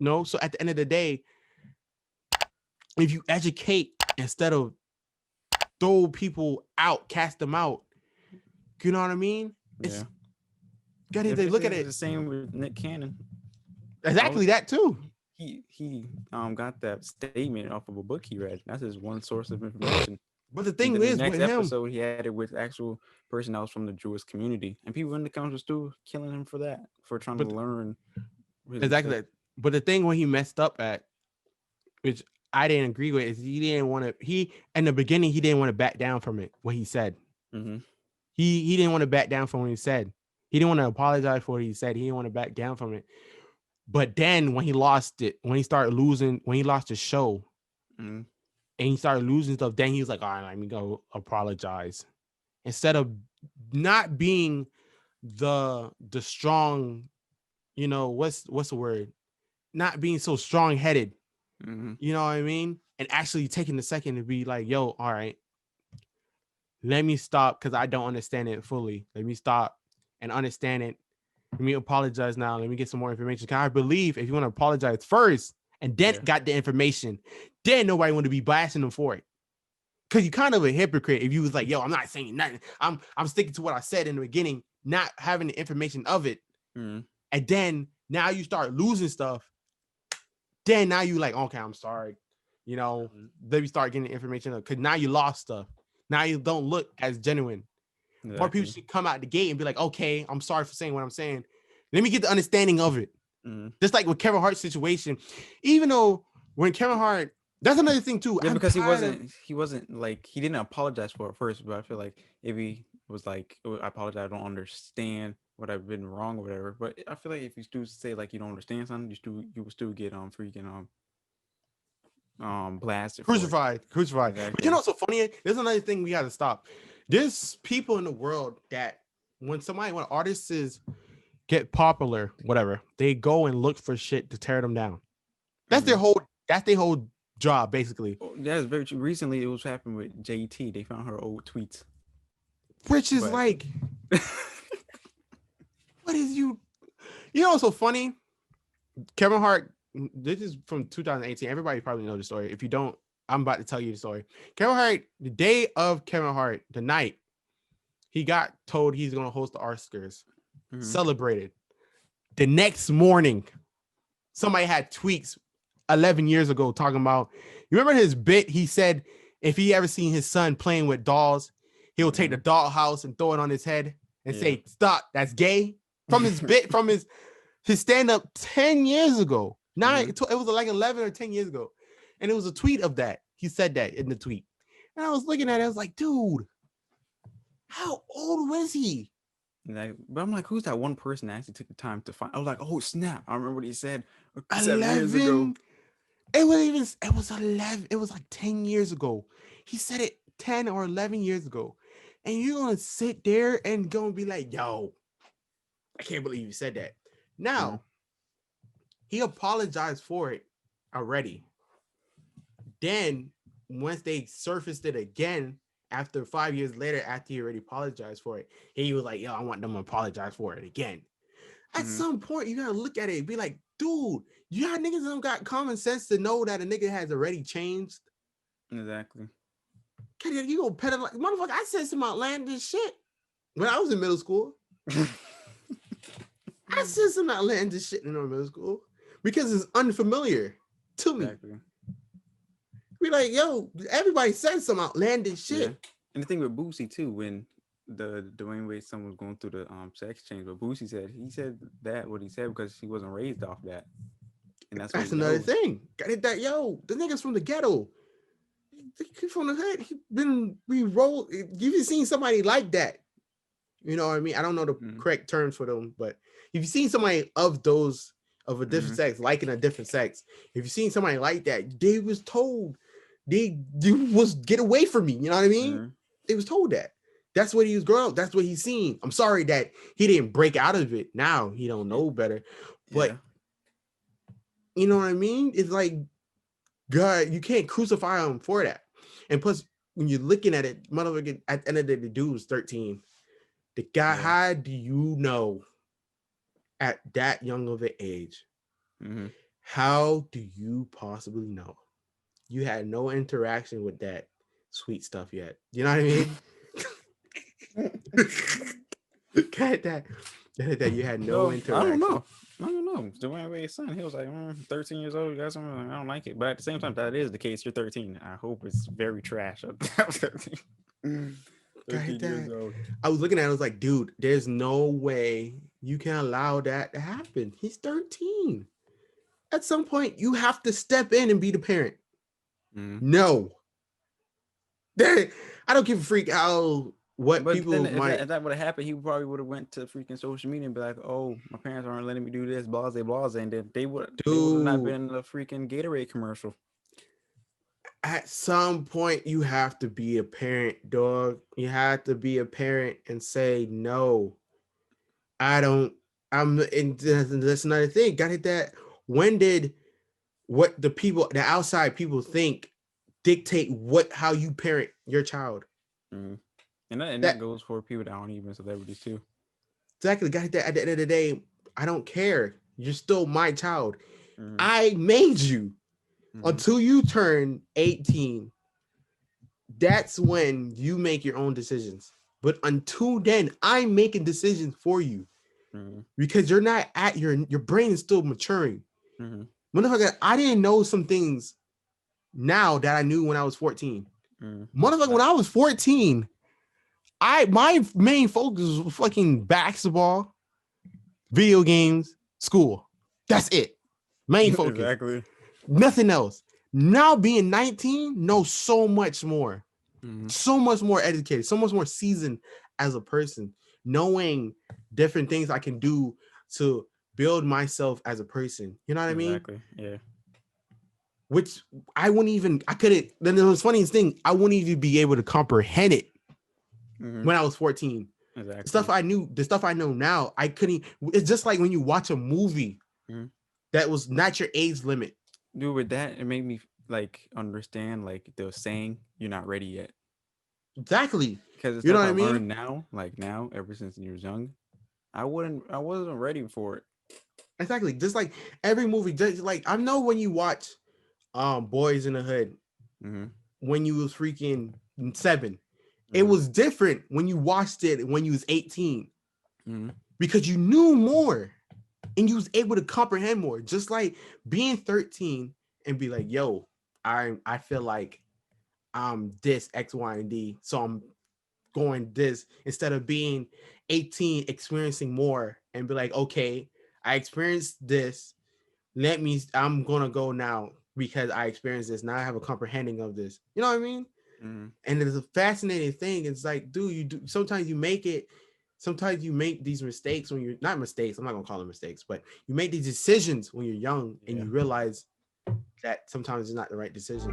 No, so at the end of the day, if you educate instead of throw people out, cast them out, you know what I mean? It's gotta they look at it the same with Nick Cannon. exactly that too. He got that statement off of a book he read. That's his one source of information. But the And thing then the is next with him, episode, he had it with actual person that was from the Jewish community, and people in the comments were still killing him for that, for trying to but learn. exactly that. But the thing when he messed up at, which I didn't agree with, is he didn't want to. He in the beginning he didn't want to back down from it. What he said, he didn't want to back down from what he said. He didn't want to apologize for what he said. He didn't want to back down from it. But then when he lost it, when he started losing, when he lost the show, and he started losing stuff, then he was like, all right, let me go apologize. Instead of not being the strong, you know, what's the word? Not being so strong-headed. You know what I mean? And actually taking the second to be like, yo, all right, let me stop because I don't understand it fully. Let me stop and understand it. Let me apologize now. Let me get some more information. Because I believe if you want to apologize first and then got the information, then nobody want to be blasting them for it. Because you're kind of a hypocrite if you was like, yo, I'm not saying nothing. I'm sticking to what I said in the beginning, not having the information of it. And then now you start losing stuff. Then now you like, okay, I'm sorry. You know, then you start getting the information because now you lost stuff. Now you don't look as genuine. Exactly. More people should come out the gate and be like, okay, I'm sorry for saying what I'm saying. Let me get the understanding of it. Just like with Kevin Hart's situation, even though when Kevin Hart, that's another thing too. Yeah, because he wasn't like, he didn't apologize for it first, but I feel like if he was like, oh, I apologize, I don't understand what I've been wrong or whatever. But I feel like if you still say like you don't understand something, you will still get freaking blasted, crucified. Exactly. But you know what's so funny? There's another thing we got to stop. There's people in the world that when artists get popular, whatever, they go and look for shit to tear them down. That's their whole job, basically. That's very true. Recently, it was happening with JT. They found her old tweets, which is like, what is you? You know what's so funny? Kevin Hart. This is from 2018. Everybody probably know the story. If you don't, I'm about to tell you the story. Kevin Hart, the day of Kevin Hart, the night, he got told he's going to host the Oscars, celebrated. The next morning, somebody had tweets 11 years ago talking about, you remember his bit? He said, if he ever seen his son playing with dolls, he'll take the dollhouse and throw it on his head and say, stop, that's gay. From his bit, from his stand-up 10 years ago. It was like 11 or 10 years ago. And it was a tweet of that. He said that in the tweet. And I was looking at it, I was like, dude, how old was he? But I'm like, who's that one person that actually took the time to find? I was like, oh snap! I remember what he said 7 years ago. It was 11. It was like 10 years ago. He said it 10 or 11 years ago. And you're gonna sit there and go and be like, yo, I can't believe you said that. Now, he apologized for it already. Then, once they surfaced it again, after 5 years later, after he already apologized for it, he was like, yo, I want them to apologize for it again. At some point, you gotta look at it and be like, dude, you got niggas don't got common sense to know that a nigga has already changed. Exactly. You go pedal like motherfucker. I said some outlandish shit when I was in middle school. I said some outlandish shit in middle school because it's unfamiliar to me. Exactly. Be like, yo, everybody said some outlandish shit. Yeah. And the thing with Boosie too, when the Dwayne Wade son was going through the sex change, but Boosie said that what he said because he wasn't raised off that. And that's another thing. That yo, the niggas from the ghetto. He from the hood. He been re-rolled. You've seen somebody like that. You know what I mean? I don't know the correct terms for them, but if you've seen somebody of a different sex, liking a different sex, if you've seen somebody like that, they was told they was get away from me. You know what I mean? They was told that. That's what he was growing up. That's what he's seen. I'm sorry that he didn't break out of it. Now he don't know better. But you know what I mean? It's like, God, you can't crucify him for that. And plus, when you're looking at it, motherfucker, at the end of the day, the dude was 13. The guy, how do you know at that young of an age How do you possibly know? You had no interaction with that sweet stuff yet. You know what I mean? Got that. That you had no No, I don't interaction. know. I don't know. Dwayne Wade's son, he was like 13 years old. You got something? I don't like it. But at the same time, that is the case. You're 13. I hope it's very trash. 13 Got years that. old. I was looking at it, I was like, dude, there's no way you can allow that to happen. He's 13. At some point, you have to step in and be the parent. No. I don't give a freak how what But then people might. if that would have happened, he probably would have went to freaking social media and be like, "Oh, my parents aren't letting me do this, blase, blase," and then they would have not been Dude, in the freaking Gatorade commercial. at some point, you have to be a parent, dog. You have to be a parent and say, no, I don't. And that's another thing. Got it that when did what the outside people think dictate how you parent your child? And that That goes for people that aren't even celebrities too. exactly got it that at the end of the day, I don't care. You're still my child. I made you until you turn 18. That's when you make your own decisions. But until then, I'm making decisions for you because you're not at your brain is still maturing. Motherfucker, I didn't know some things now that I knew when I was 14. Motherfucker, when I was 14, my main focus was fucking basketball, video games, school. That's it. Main focus. Exactly. Nothing else. Now being 19, know so much more. So much more educated, so much more seasoned as a person, knowing different things I can do to build myself as a person. You know what I mean? Exactly. Yeah. Which I couldn't. Then the funniest thing, I wouldn't even be able to comprehend it when I was 14. Exactly. The stuff I know now, I couldn't. It's just like when you watch a movie that was not your age limit. Dude, with that, it made me like understand like the saying, "You're not ready yet." Exactly. Because it's You know stuff what I I mean? learned now, like now, ever since you was young, I wasn't ready for it. Exactly. Just like every movie, just like I know when you watch Boys in the Hood, when you was freaking 7, it was different when you watched it when you was 18 because you knew more and you was able to comprehend more. Just like being 13 and be like, yo, I feel like I'm this X, Y, and D, so I'm going this instead of being 18, experiencing more and be like, okay, I experienced this. I'm gonna go now because I experienced this. Now I have a comprehending of this. You know what I mean? And it's a fascinating thing. It's like, dude, you do sometimes you make it. Sometimes you make these mistakes when you're not mistakes. I'm not gonna call them mistakes, but you make these decisions when you're young and you realize that sometimes it's not the right decision.